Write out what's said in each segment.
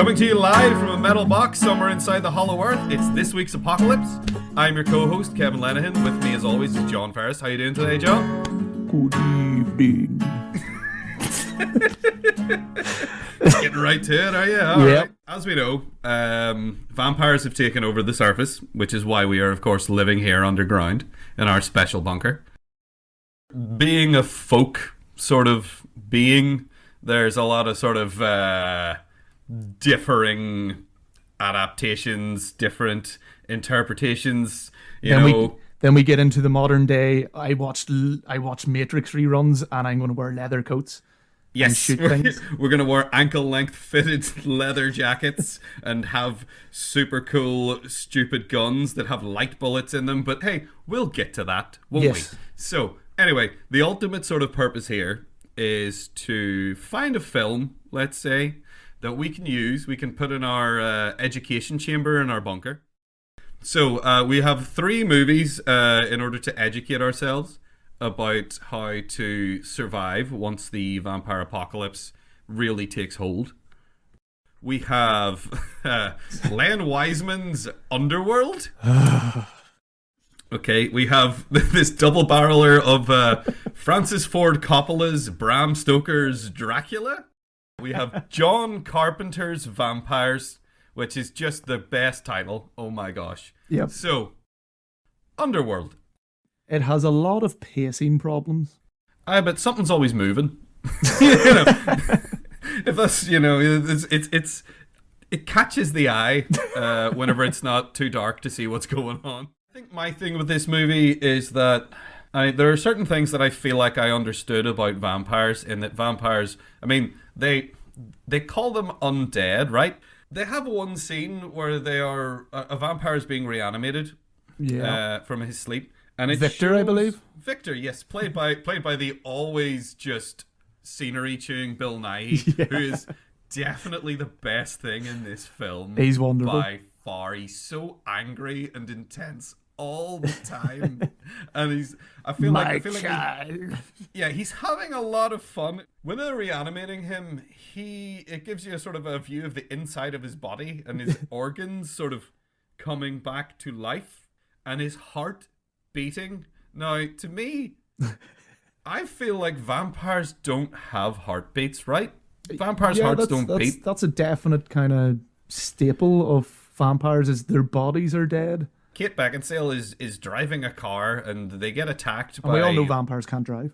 Coming to you live from a metal box somewhere inside the hollow earth, it's this week's Apocalypse. I'm your co-host, Kevin Lenihan. With me, as always, is John Ferris. How you doing today, John? Good evening. Getting right to it, are you? All right. As we know, vampires have taken over the surface, which is why we are, of course, living here underground in our special bunker. Being a folk sort of being, there's a lot of sort of differing adaptations, different interpretations. Then we get into the modern day. I watched Matrix reruns, and I'm going to wear leather coats. Yes, and shoot things. We're going to wear ankle-length fitted leather jackets and have super cool, stupid guns that have light bullets in them. But hey, we'll get to that, won't we? So, anyway, the ultimate sort of purpose here is to find a film, let's say, that we can use, we can put in our education chamber in our bunker. So we have 3 movies in order to educate ourselves about how to survive once the vampire apocalypse really takes hold. We have Len Wiseman's Underworld. Okay, we have this double barreler of Francis Ford Coppola's Bram Stoker's Dracula. We have John Carpenter's Vampires, which is just the best title. Oh my gosh. Yep. So, Underworld. It has a lot of pacing problems. But something's always moving. If that's, it catches the eye whenever it's not too dark to see what's going on. I think my thing with this movie is that there are certain things that I feel like I understood about vampires, in that vampires, they call them undead, right? They have one scene where they are a vampire is being reanimated from his sleep, and it Victor, shows, I believe. Victor, yes, played by the always just scenery chewing Bill Nighy, who is definitely the best thing in this film. He's wonderful by far. He's so angry and intense all the time, and he's having a lot of fun when they're reanimating him. It gives you a sort of a view of the inside of his body and his organs sort of coming back to life and his heart beating. Now, to me, I feel like vampires don't have heartbeats, right? Vampires' hearts don't beat. That's a definite kind of staple of vampires, is their bodies are dead. Kate Beckinsale is driving a car and they get attacked by... And we all know vampires can't drive.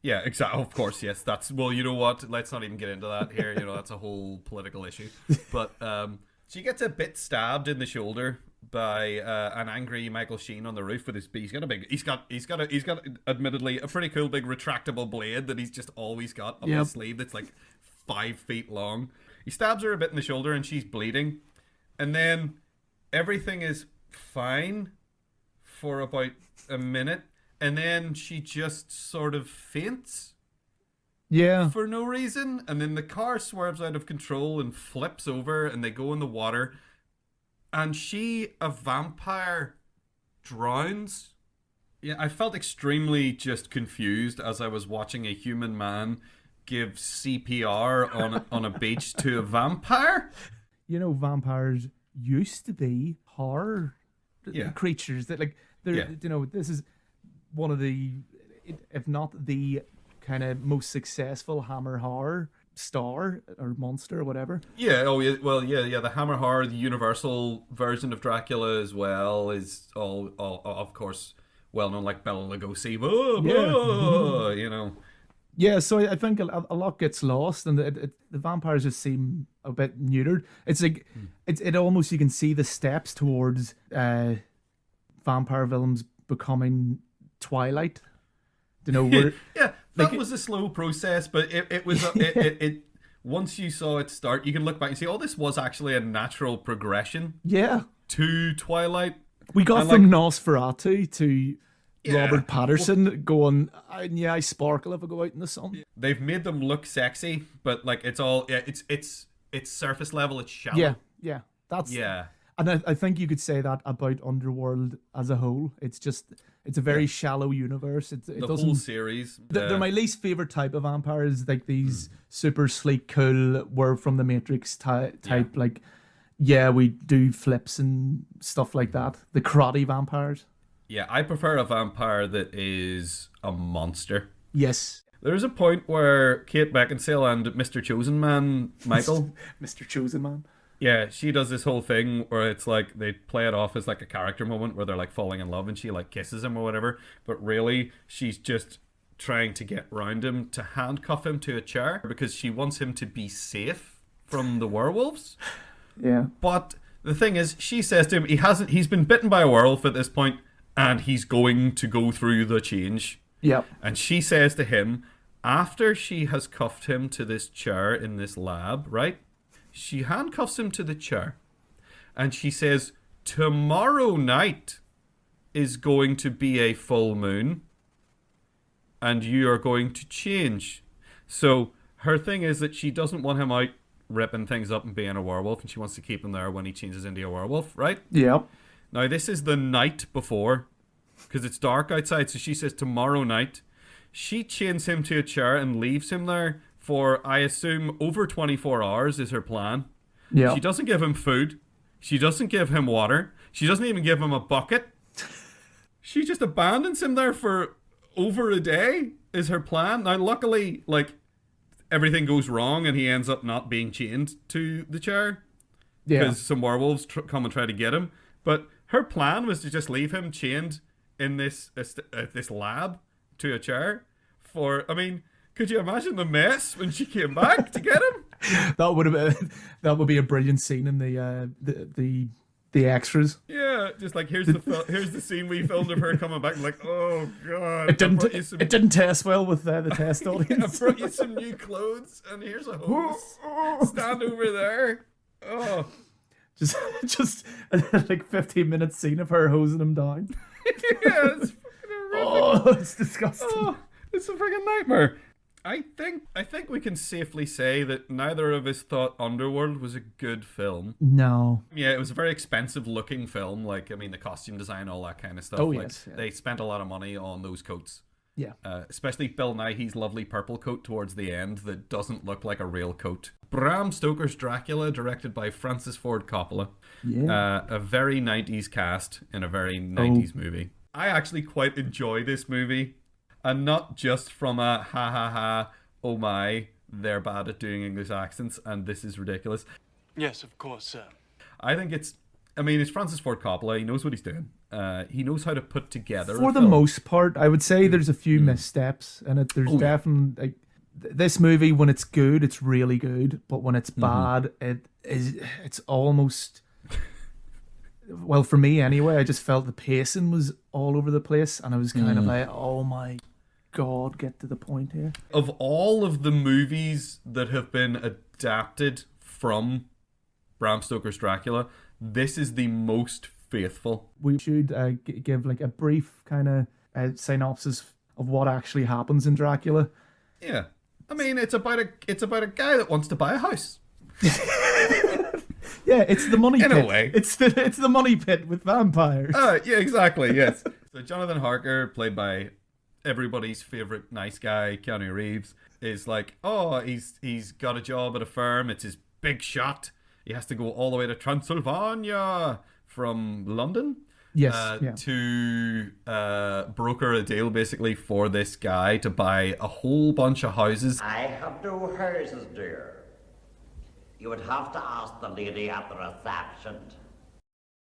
Yeah, exactly. Of course, yes. Well, you know what? Let's not even get into that here. That's a whole political issue. But she gets a bit stabbed in the shoulder by an angry Michael Sheen on the roof with his... He's got admittedly a pretty cool big retractable blade that he's just always got up his sleeve that's like 5 feet long. He stabs her a bit in the shoulder and she's bleeding. And then everything is fine for about a minute, and then she just sort of faints for no reason, and then the car swerves out of control and flips over and they go in the water, and a vampire, drowns. I felt extremely just confused as I was watching a human man give CPR on a beach to a vampire. Vampires used to be horror creatures that this is one of the, if not the kind of most successful Hammer horror star or monster or whatever. The Hammer horror, the Universal version of Dracula as well, is all of course well known, like Bela Lugosi. So I think a lot gets lost, and the vampires just seem a bit neutered. It's like it almost, you can see the steps towards vampire villains becoming Twilight. Where that was a slow process, but it was it once you saw it start, you can look back and see, this was actually a natural progression. To Twilight. We got from Nosferatu to Robert Patterson going, I sparkle if I go out in the sun. They've made them look sexy, but like it's all it's surface level, it's shallow. And I think you could say that about Underworld as a whole. It's just It's a very shallow universe. It The doesn't. whole series. They're my least favorite type of vampires, like these super sleek, cool, we're from the Matrix type. Like, yeah, we do flips and stuff like that. The karate vampires. Yeah, I prefer a vampire that is a monster. Yes. There's a point where Kate Beckinsale and Mr. Chosen Man, Michael, Mr. Chosen Man. yeah, she does this whole thing where it's like they play it off as like a character moment where they're like falling in love and she like kisses him or whatever, but really she's just trying to get round him to handcuff him to a chair because she wants him to be safe from the werewolves. Yeah. But the thing is, she says to him, he's been bitten by a werewolf at this point and he's going to go through the change. Yep. And she says to him, after she has cuffed him to this chair in this lab, right? She handcuffs him to the chair. And she says, tomorrow night is going to be a full moon. And you are going to change. So her thing is that she doesn't want him out ripping things up and being a werewolf. And she wants to keep him there when he changes into a werewolf, right? Yep. Now, this is the night before. Because it's dark outside. So she says, tomorrow night. She chains him to a chair and leaves him there for, I assume, over 24 hours is her plan. Yeah. She doesn't give him food. She doesn't give him water. She doesn't even give him a bucket. She just abandons him there for over a day is her plan. Now, luckily, like, everything goes wrong and he ends up not being chained to the chair. Yeah. Because some werewolves come and try to get him. But her plan was to just leave him chained in this lab to a chair for, I mean, could you imagine the mess when she came back to get him? That would be a brilliant scene in the extras. Yeah, just like here's the scene we filmed of her coming back. I'm like, oh god, It didn't test well with the test audience. I brought you some new clothes, and here's a hose. Stand over there. Oh, just like 15-minute scene of her hosing him down. Yeah, it's fucking horrific. Oh, it's disgusting. Oh, it's a freaking nightmare. I think we can safely say that neither of us thought Underworld was a good film. No. Yeah, it was a very expensive looking film. Like, I mean, the costume design, all that kind of stuff. Oh, like, yes. Yeah. They spent a lot of money on those coats. Yeah. Especially Bill Nighy's lovely purple coat towards the end that doesn't look like a real coat. Bram Stoker's Dracula, directed by Francis Ford Coppola. Yeah. A very 90s cast in a very 90s movie. I actually quite enjoy this movie. And not just from a ha ha ha, oh my, they're bad at doing English accents and this is ridiculous. Yes, of course, sir. I think it's Francis Ford Coppola. He knows what he's doing. He knows how to put together For a the film. most part, I would say there's a few missteps in it. There's definitely like this movie, when it's good, it's really good, but when it's bad, it's almost, well, for me anyway, I just felt the pacing was all over the place, and I was kind of like, oh my god, get to the point here. Of all of the movies that have been adapted from Bram Stoker's Dracula, this is the most faithful. We should give like a brief kind of synopsis of what actually happens in Dracula. Yeah, I mean, it's about a guy that wants to buy a house. Yeah, it's the money pit. In a way. It's the money pit with vampires. Yeah, exactly, yes. So Jonathan Harker, played by everybody's favorite nice guy, Keanu Reeves, is like, oh, he's got a job at a firm. It's his big shot. He has to go all the way to Transylvania from London. Yes, to broker a deal basically for this guy to buy a whole bunch of houses. I have no houses, dear. You would have to ask the lady at the reception.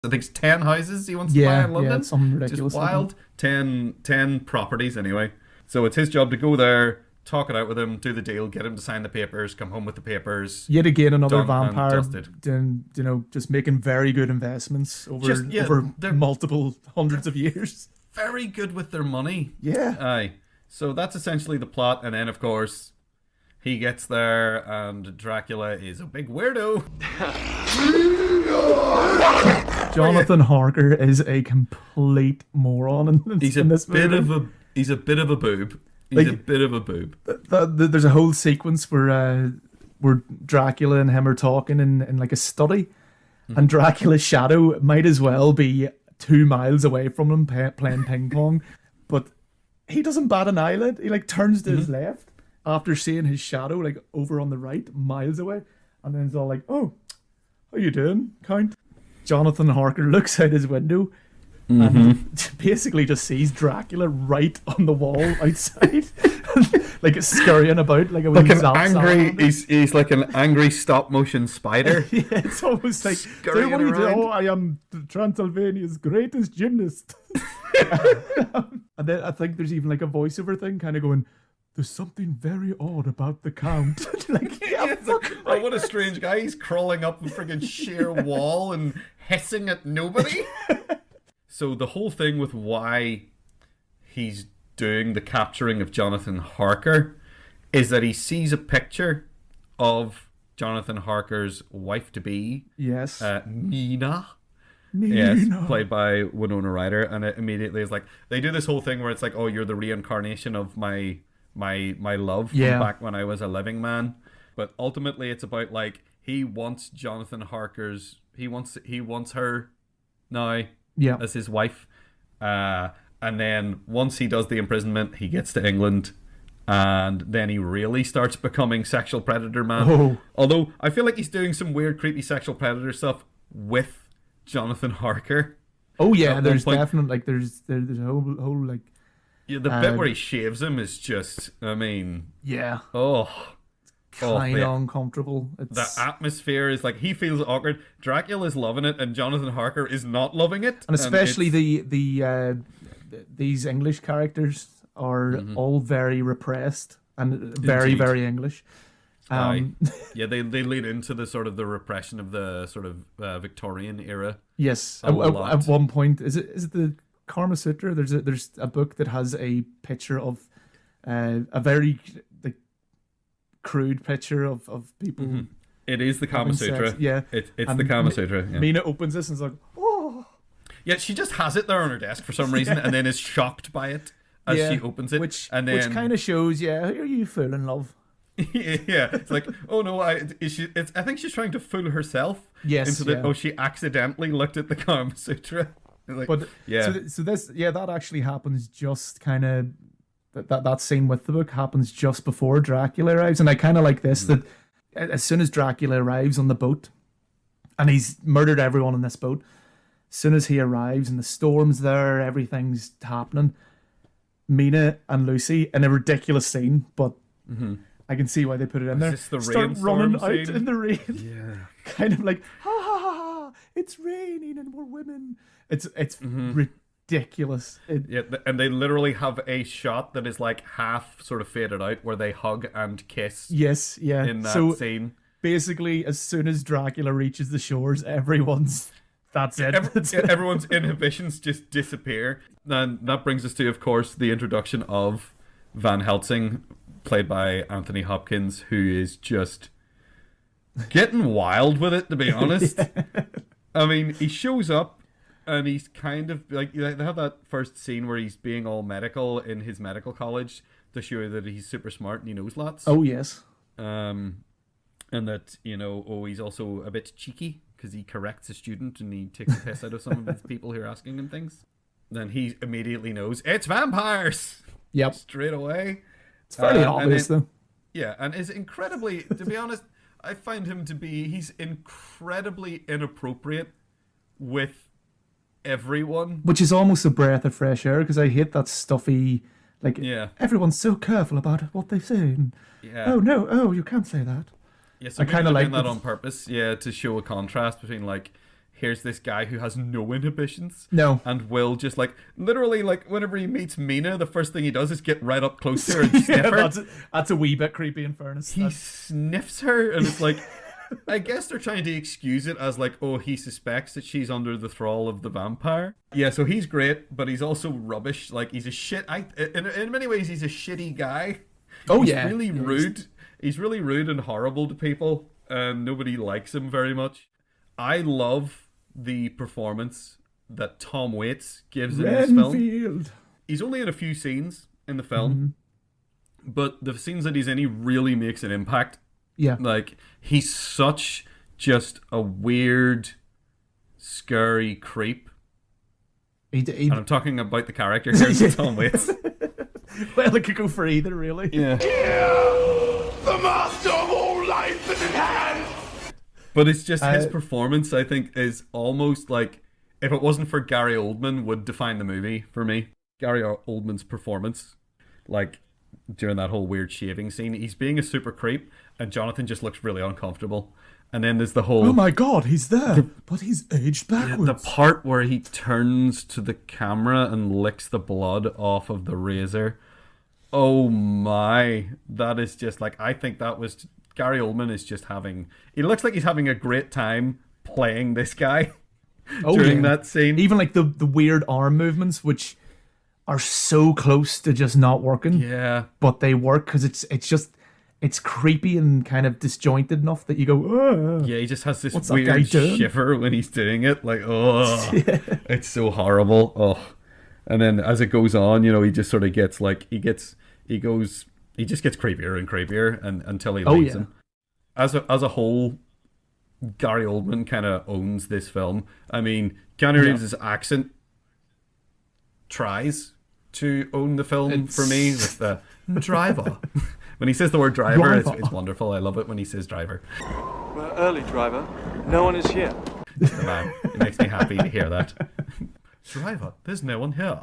I think it's 10 houses he wants to buy in London. Yeah, it's something ridiculous. Just wild. 10 properties anyway. So it's his job to go there, talk it out with him, do the deal, get him to sign the papers, come home with the papers. Yet again, another done and vampire, dusted. just making very good investments over multiple hundreds of years. Very good with their money. Yeah. Aye. So that's essentially the plot, and then of course he gets there, and Dracula is a big weirdo. Jonathan Harker is a complete moron in this movie. He's a bit of a boob. He's a bit of a boob. There's a whole sequence where Dracula and him are talking in like a study, and Dracula's shadow might as well be 2 miles away from him playing ping pong, but he doesn't bat an eyelid. He like turns to his left after seeing his shadow like over on the right, miles away, and then he's all like, "Oh, how you doing, Count?" Jonathan Harker looks out his window and basically just sees Dracula right on the wall outside, like scurrying about like a Like an zap angry, salamander. he's like an angry stop motion spider. Yeah, it's almost like, Scurrying what do you do? around. Oh, I am Transylvania's greatest gymnast. And then I think there's even like a voiceover thing kind of going, "There's something very odd about the Count." Like, yeah, It's like, oh, what a strange guy. He's crawling up a friggin' sheer wall and hissing at nobody. So the whole thing with why he's doing the capturing of Jonathan Harker is that he sees a picture of Jonathan Harker's wife-to-be, yes. Nina. Nina. Yes, played by Winona Ryder, and it immediately is like they do this whole thing where it's like, oh, you're the reincarnation of my love from Yeah. back when I was a living man. But ultimately, it's about like he wants Jonathan Harker's he wants her now Yeah. as his wife, and then once he does the imprisonment, he gets to England. And then he really starts becoming sexual predator man. Oh. Although I feel like he's doing some weird, creepy sexual predator stuff with Jonathan Harker. Oh yeah, At one there's point- definitely like there's a whole like Yeah, the bit where he shaves him is just, I mean, yeah, oh, kind the, of uncomfortable. It's the atmosphere is like he feels awkward. Dracula's loving it, and Jonathan Harker is not loving it, and especially it's- these English characters are all very repressed and very Indeed. very English. aye. Yeah, they lead into the sort of the repression of the sort of Victorian era. Yes, A lot. at one point, is it the Karma Sutra? There's a book that has a picture of a very like crude picture of people. It is the Kama having sex. Sutra. Yeah, It's And the Kama Sutra. Yeah. Mina opens this and is like, oh, Yeah, she just has it there on her desk for some reason, and then is shocked by it as yeah, she opens it. which and then, which kind of shows, yeah, are you full in love? yeah, it's like, oh no, I think she's trying to fool herself. Yes, into the yeah. oh, she accidentally looked at the Kama Sutra. Like, But yeah, so this that actually happens just kind of that scene with the book happens just before Dracula arrives, and I kind of like this that as soon as Dracula arrives on the boat, and he's murdered everyone on this boat. As soon as he arrives and the storm's there, everything's happening. Mina and Lucy in a ridiculous scene, but I can see why they put it in there. this the Start rainstorm running out scene? in the rain, yeah. kind of like ha ha ha ha! It's raining and we're women. It's ridiculous. Yeah, and they literally have a shot that is like half sort of faded out where they hug and kiss Yes, yeah. in that So scene. basically, as soon as Dracula reaches the shores, that's it. Everyone's inhibitions just disappear. And that brings us to, of course, the introduction of Van Helsing, played by Anthony Hopkins, who is just getting wild with it, to be honest. I mean, he shows up and he's kind of like, they have that first scene where he's being all medical in his medical college to show you that he's super smart and he knows lots. Oh yes. And that, he's also a bit cheeky because he corrects a student and he takes the piss out of some of his people who are asking him things. Then he immediately knows it's vampires Yep. straight away. It's fairly and obvious then- though. Yeah, and is incredibly, to be honest, I find him to be, he's incredibly inappropriate with everyone. Which is almost a breath of fresh air because I hate that stuffy, like Yeah. everyone's so careful about what they say. And, Yeah. oh no, oh you can't say that. Yeah, so I maybe kinda they're like doing that the- on purpose, yeah, to show a contrast between like, here's this guy who has no inhibitions. No. And will just like, literally like, whenever he meets Mina, the first thing he does is get right up close to her and sniff Yeah, her. that's a wee bit creepy in fairness. He sniffs her, and it's like, I guess they're trying to excuse it as like, oh, he suspects that she's under the thrall of the vampire. Yeah, so he's great, but he's also rubbish. Like, he's a in many ways, he's a shitty guy. Oh, He's yeah. really Yeah, rude. He's really rude and horrible to people, and nobody likes him very much. I love the performance that Tom Waits gives in this film. Renfield. He's only in a few scenes in the film, but the scenes that he's in, he really makes an impact. Yeah. Like, he's such just a weird, scary creep He, And I'm talking about the character here, Tom Waits. well, it could go for either, really. Yeah. The master of all life is in hand! But it's just his performance, I think, is almost like, if it wasn't for Gary Oldman, would define the movie for me. Gary Oldman's performance, like, during that whole weird shaving scene, he's being a super creep, and Jonathan just looks really uncomfortable. And then there's the whole... Oh my god, he's there, but he's aged backwards. The part where he turns to the camera and licks the blood off of the razor. Oh my. That is just like, I think that was... Gary Oldman is just having... He looks like he's having a great time playing this guy during that scene. Even like the weird arm movements, which are so close to just not working. Yeah. But they work because it's creepy and kind of disjointed enough that you go, oh. Yeah, he just has this What's weird shiver when he's doing it. Like, oh, yeah. It's so horrible. Oh. And then as it goes on, you know, he just sort of gets like, he just gets creepier and creepier until he leaves him. As a whole, Gary Oldman kind of owns this film. I mean, Keanu Reeves' accent tries to own the film for me with the driver. When he says the word driver, it's wonderful. I love it when he says driver. We're early, driver. No one is here. Man, it makes me happy to hear that. Driver, there's no one here.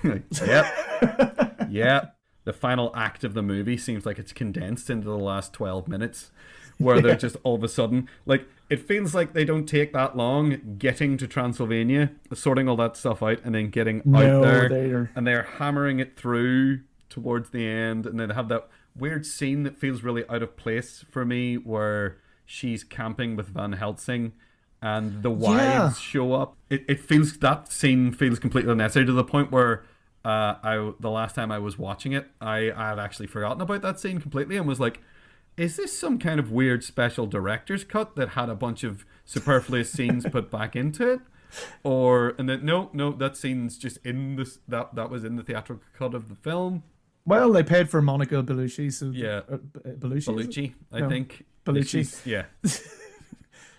Yep. Yep. The final act of the movie seems like it's condensed into the last 12 minutes, where they're just all of a sudden, like, it feels like they don't take that long getting to Transylvania, sorting all that stuff out, and then getting out there, and they're hammering it through towards the end, and then they have that weird scene that feels really out of place for me, where she's camping with Van Helsing, and the wives show up. That scene feels completely unnecessary, to the point where the last time I was watching it, I had actually forgotten about that scene completely and was like, is this some kind of weird special director's cut that had a bunch of superfluous scenes put back into it? And then no, that scene's just in this, that was in the theatrical cut of the film. Well, they paid for Monica Bellucci, so Bellucci, I think. Bellucci. Yeah.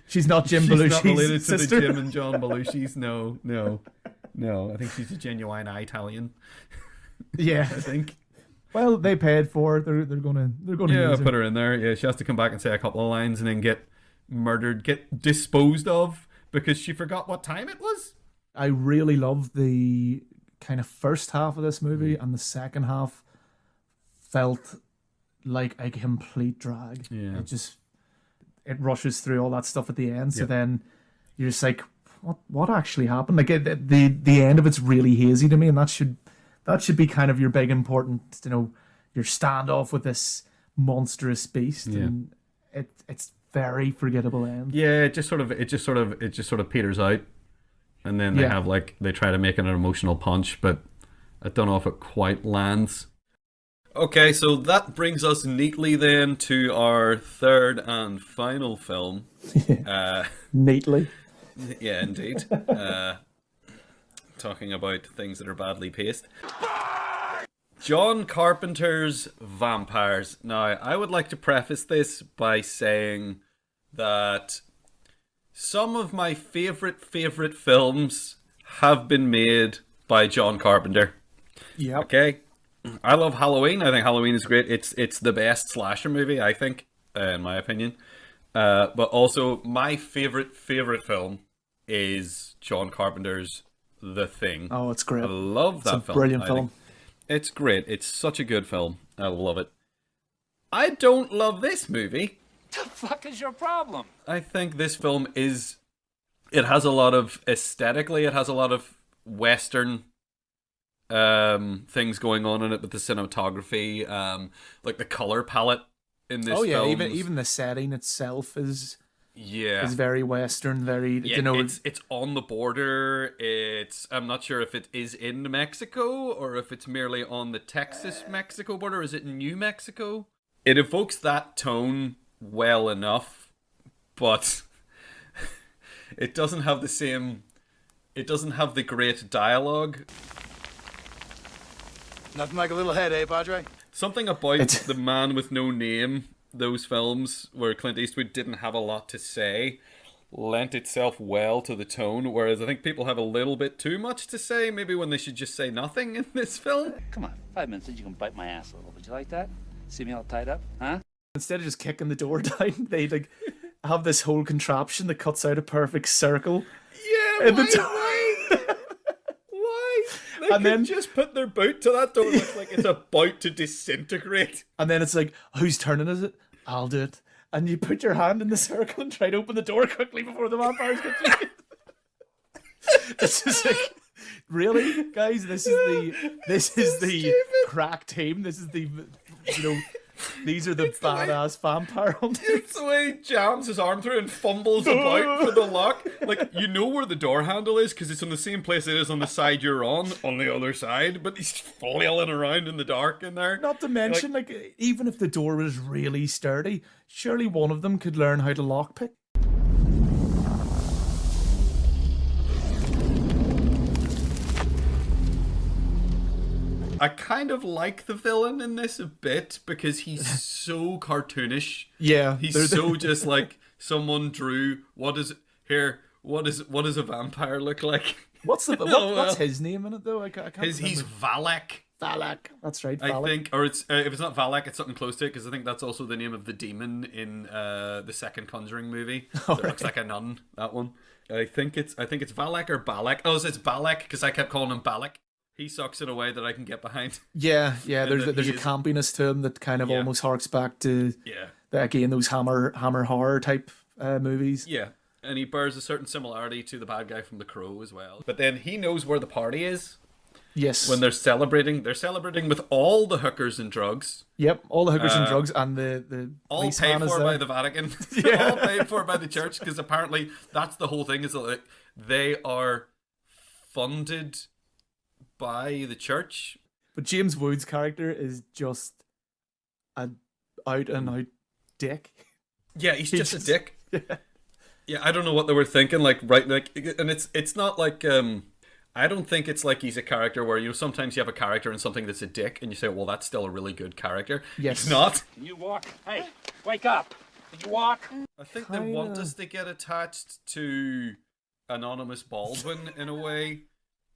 She's not Jim Belushi's Belushi's not related sister. to the Jim and John Belushi's. No. I think she's a genuine Italian. Yeah, I think. Well, they paid for it. They're gonna use put her in there. Yeah, she has to come back and say a couple of lines and then get murdered, get disposed of because she forgot what time it was. I really love the kind of first half of this movie, and the second half felt like a complete drag. Yeah. It rushes through all that stuff at the end, so then you're just like, what actually happened? Like the end of it's really hazy to me, and that should be kind of your big important, you know, your standoff with this monstrous beast, and it's very forgettable end. Yeah, it just sort of peters out, and then they try to make it an emotional punch, but I don't know if it quite lands. Okay, so that brings us neatly then to our third and final film. Neatly. Yeah, indeed. Talking about things that are badly paced. John Carpenter's Vampires. Now, I would like to preface this by saying that some of my favorite films have been made by John Carpenter. Yeah. Okay? I love Halloween. I think Halloween is great. It's the best slasher movie, I think, in my opinion. But also, my favorite film is John Carpenter's The Thing. Oh, it's great. I love that film. It's a brilliant film. It's great. It's such a good film. I love it. I don't love this movie. The fuck is your problem? I think this film it has a lot of, aesthetically, it has a lot of Western things going on in it with the cinematography, like the color palette in this film. Oh yeah, even the setting itself is very Western, very it's on the border. I'm not sure if it is in Mexico or if it's merely on the Texas-Mexico border. Is it in New Mexico? It evokes that tone well enough, but it doesn't have the great dialogue. Nothing like a little head, eh, Padre? Something about The Man with No Name, those films where Clint Eastwood didn't have a lot to say, lent itself well to the tone, whereas I think people have a little bit too much to say, maybe when they should just say nothing in this film. Come on, 5 minutes and you can bite my ass a little. Would you like that? See me all tied up, huh? Instead of just kicking the door down, they like have this whole contraption that cuts out a perfect circle. Yeah, why? Why? They And could then- just put their boot to that door. It looks like it's about to disintegrate. And then it's like, whose turn is it? I'll do it. And you put your hand in the circle and try to open the door quickly before the vampires get you. This is like, really, guys? This is the crack team. This is the, these are the badass vampire hunters. It's the way he jams his arm through and fumbles about for the lock. Like, you know where the door handle is because it's on the same place it is on the side you're on the other side, but he's flailing around in the dark in there. Not to mention, like, even if the door was really sturdy, surely one of them could learn how to lockpick. I kind of like the villain in this a bit because he's so cartoonish. Yeah, He's so just like someone drew what does a vampire look like? What's his name in it though? I can't He's remember. Valak. Valak. That's right. I Valak. think, or it's if it's not Valak, it's something close to it because I think that's also the name of the demon in the second Conjuring movie. That looks like a nun. That one. I think it's Valak or Balak. Oh, so it's Balak because I kept calling him Balak. He sucks in a way that I can get behind. Yeah. There's that a he is- campiness to him that kind of almost harks back to those hammer horror type movies. Yeah, and he bears a certain similarity to the bad guy from The Crow as well. But then he knows where the party is. Yes. When they're celebrating with all the hookers and drugs. Yep, all the hookers and drugs and the All policeman paid is for there. by the Vatican. All paid for by the church because apparently that's the whole thing is that like, they are funded by the church. But James Woods' character is just an out and out dick. Yeah, he's just a dick. Yeah, I don't know what they were thinking. Like, right, like, and it's not like I don't think it's like he's a character where sometimes you have a character in something that's a dick, and you say, well, that's still a really good character. Yes. It's not. Can you walk? Hey, wake up. Can you walk? I think they want us to get attached to Anonymous Baldwin in a way.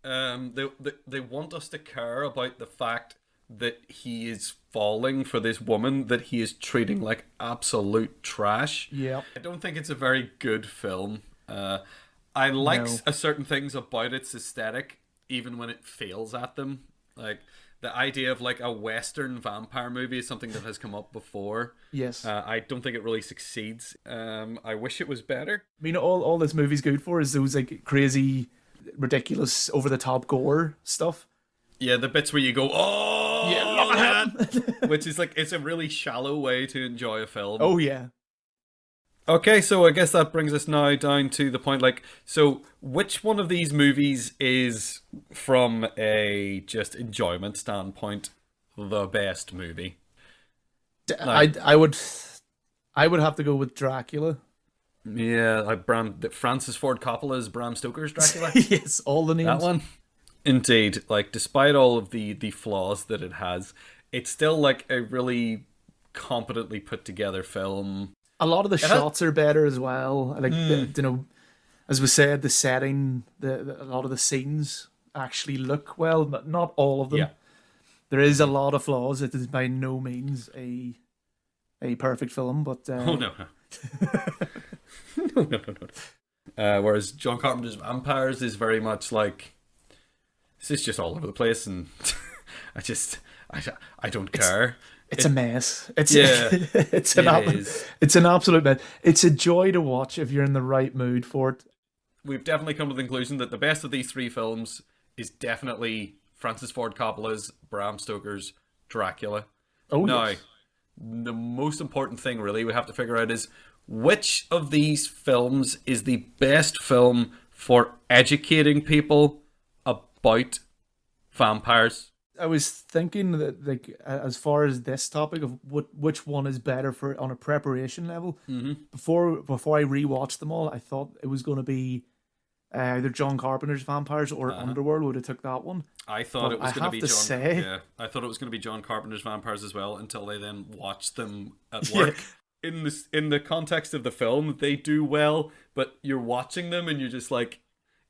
They want us to care about the fact that he is falling for this woman that he is treating like absolute trash. Yep. I don't think it's a very good film. I like certain things about its aesthetic, even when it fails at them. Like the idea of like a Western vampire movie is something that has come up before. Yes. I don't think it really succeeds. I wish it was better. I mean, all this movie's good for is those like crazy, ridiculous, over the top gore stuff. Yeah, the bits where you go, oh, Yeah, look at that, which is like it's a really shallow way to enjoy a film. Oh yeah. Okay, so I guess that brings us now down to the point, like, so which one of these movies is, from a just enjoyment standpoint, the best movie? I would have to go with Dracula. Yeah, like Francis Ford Coppola's Bram Stoker's Dracula. Yes, all the names. That one. Indeed, like despite all of the flaws that it has, it's still like a really competently put together film. A lot of the shots are better as well. Like as we said, the setting, a lot of the scenes actually look well, but not all of them. Yeah. There is a lot of flaws. It is by no means a perfect film, but Oh no. No. Whereas John Carpenter's Vampires is very much like this is just all over the place, and I don't care. it's a mess. It's It is. It's an absolute mess. It's a joy to watch if you're in the right mood for it. We've definitely come to the conclusion that the best of these three films is definitely Francis Ford Coppola's Bram Stoker's Dracula. Oh Now, yes. the most important thing really we have to figure out is which of these films is the best film for educating people about vampires. I was thinking that, like, as far as this topic of which one is better for on a preparation level. Mm-hmm. Before I rewatched them all, I thought it was going to be either John Carpenter's Vampires or Underworld. Would have took that one. I thought it was going to be John. Say, Yeah, I thought it was going to be John Carpenter's Vampires as well until they then watched them at work. in the context of the film, they do well, but you're watching them and you're just like,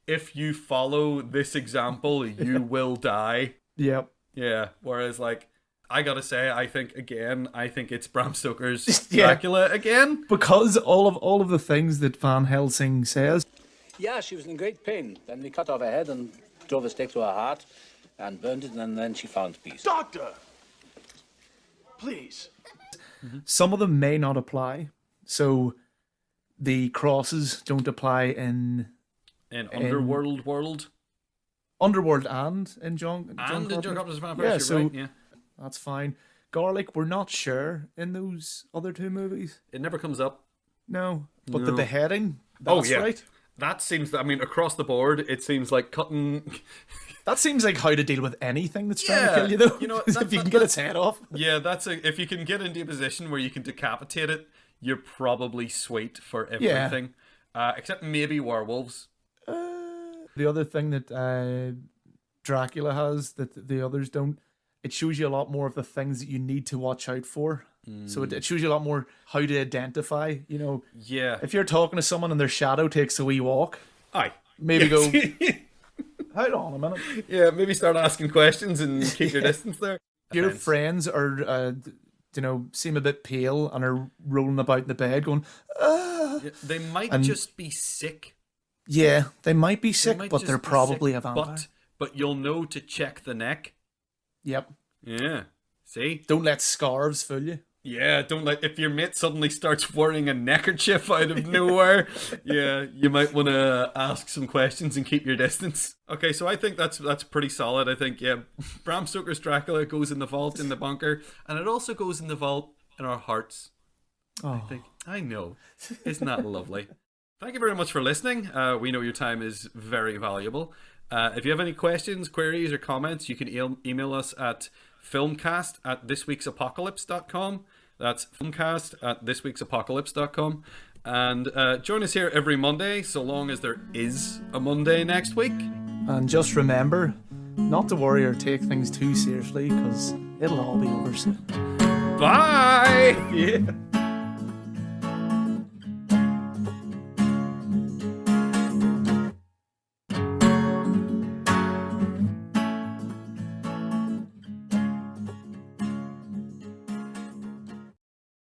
if you follow this example, you will die. Yep. Yeah. Whereas, like, I gotta say, I think it's Bram Stoker's Dracula again. Because all of the things that Van Helsing says. Yeah, she was in great pain. Then they cut off her head and drove a stake through her heart and burned it, and then she found peace. Doctor! Please. Some of them may not apply. So the crosses don't apply in Underworld world. Underworld and in John Carpenter's Vampire. Yeah, You're so right, yeah. That's fine. Garlic, we're not sure in those other two movies. It never comes up. No. But the No. beheading, that's right. That seems, I mean, across the board, it seems like cutting... That seems like how to deal with anything that's trying to kill you, though. You know, if you can get its head off. Yeah, if you can get into a position where you can decapitate it, you're probably sweet for everything. Except maybe werewolves. The other thing that Dracula has that the others don't, it shows you a lot more of the things that you need to watch out for. So it shows you a lot more how to identify, you know. Yeah. If you're talking to someone and their shadow takes a wee walk, Aye. maybe go, hold on a minute. Yeah, maybe start asking questions and keep your distance there. If your friends are, seem a bit pale and are rolling about in the bed going, Yeah, they might just be sick. Yeah, they might be sick, might but just they're be probably sick, a vampire. But you'll know to check the neck. Yep. Yeah. See? Don't let scarves fool you. Yeah, don't let, if your mate suddenly starts wearing a neckerchief out of nowhere, yeah, you might want to ask some questions and keep your distance. Okay, so I think that's pretty solid. I think, yeah, Bram Stoker's Dracula goes in the vault in the bunker, and it also goes in the vault in our hearts. Oh. I know. Isn't that lovely? Thank you very much for listening. We know your time is very valuable. If you have any questions, queries, or comments, you can email us at filmcast@thisweeksapocalypse.com. That's filmcast@thisweeksapocalypse.com. And join us here every Monday, so long as there is a Monday next week. And just remember not to worry or take things too seriously, because it'll all be over soon. Bye! Yeah.